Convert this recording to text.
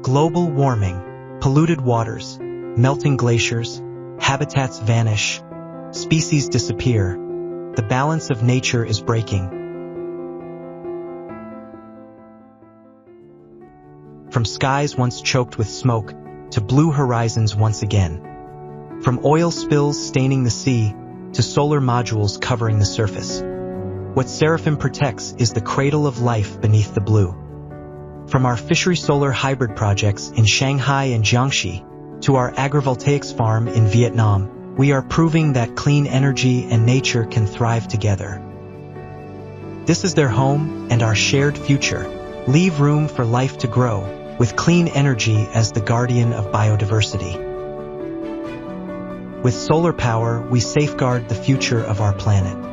Global warming, polluted waters, melting glaciers, habitats vanish, species disappear. The balance of nature is breaking. From skies once choked with smoke to blue horizons once again. From oil spills staining the sea to solar modules covering the surface. What Seraphim protects is the cradle of life beneath the blue. From our fishery solar hybrid projects in Shanghai and Jiangxi to our agrivoltaics farm in Vietnam, we are proving that clean energy and nature can thrive together. This is their home and our shared future. Leave room for life to grow, with clean energy as the guardian of biodiversity. With solar power, we safeguard the future of our planet.